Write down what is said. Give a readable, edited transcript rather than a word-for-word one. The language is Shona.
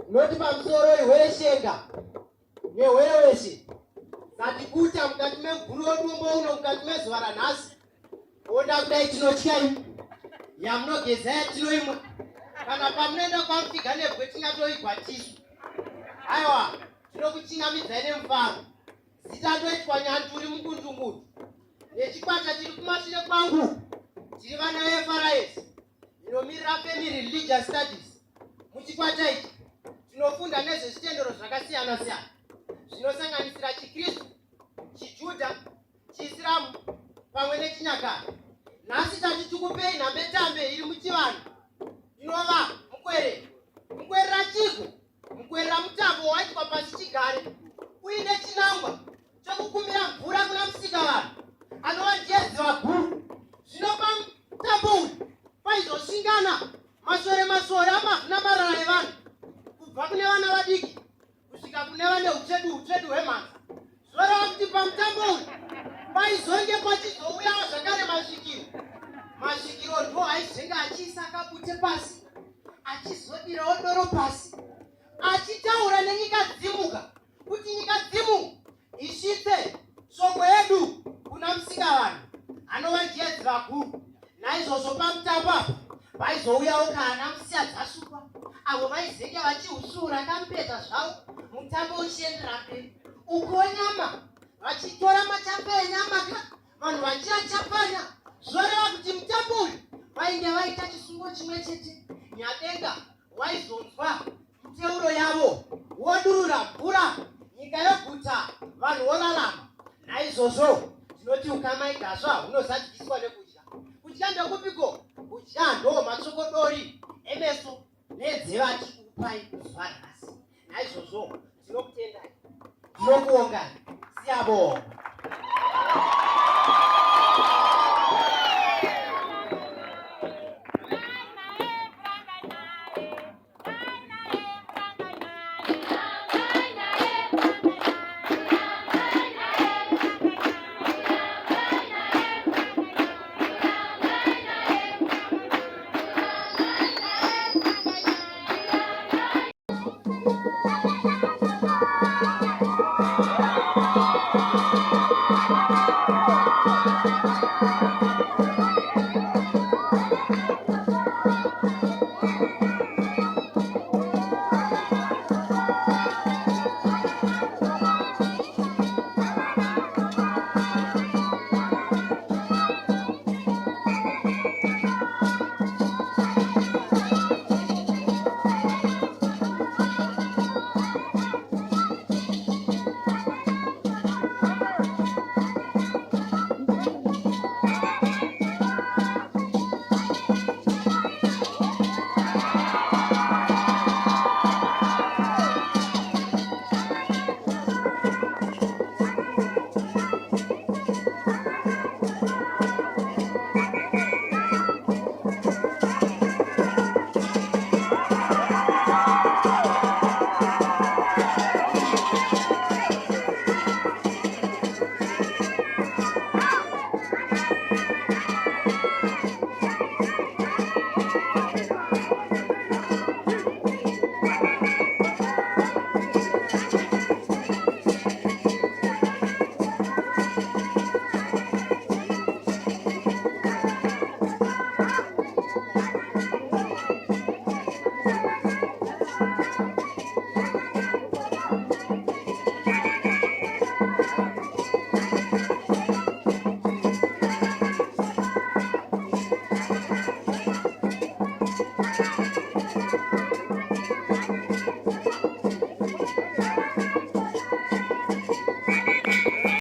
noti pamusoro weshenga neweweshe zatikuta mukati meguru rodumbo uno mukati mezuva ranhasi oda kudai tinotyai yamunogeza yatinoimwa kana pamunoenda kwamufika nebwe tingatoigwatisu. Aiwa, tinokuchingamidzai nemufaro zita ndoitwa nyanduri mukundungudu nechikwata chiri kumashure kwangu tiri vana veFRS inomirira Family Religious Studies. Muchikwata ichi tinofunda nezvezvitendero zvakasiyana siyana zvinosanganisira chiKristu, chiJudha, chiIsiramu pamwe nechinyakare. Nhasi tati tikupei nhambetambe iri muchivanhu inova mukwerera chiko, mukwerera mutambo waitwa pasi chigare uine chinangwa chokukumira mvura kuna musikavanhu anova jezi vaguru. Zvino pamutambo uyu paizosvingana masore amavhuna marara evanhu kubva kune vana vadiki kusvika kune vane utsvedu hwemhanza. Zvoreva kuti pamutambo uyu paizonge pachizouyawo zvakare masvikiro ndo aizenge achiisa kabute pasi achizodirawo doro pasi achitaura nenyika dzimuka kuti nyika dzimu isvitse shoko yedu kuna musikavanhu anova jezi vaguru. Naizvozvo pamutambo apa vaizouyawo kana musiya dzashupa avo vaizenge vachihusura kamupedza zvavo mutambo uchiendera mberi. Uko nyama vachitora machape enyama vanhu vachiyachapanya. Zvoreva kuti mutambo uyu vainge vaita chisungo chimwe chete. Nyadenga waizonzwa miteuro yavo wodurura mvura nyika yoguta vanhu vorarama. Naizvozvo tinoti ukamaigazva hunozadzigiswa nekudya. Kudya ndokupiko? Kudya ndo matsokodori emeso nedzeva chikupai kuzuva ranhasi. Naizvozvo tinokutendai, tinokuongai, siyabonga.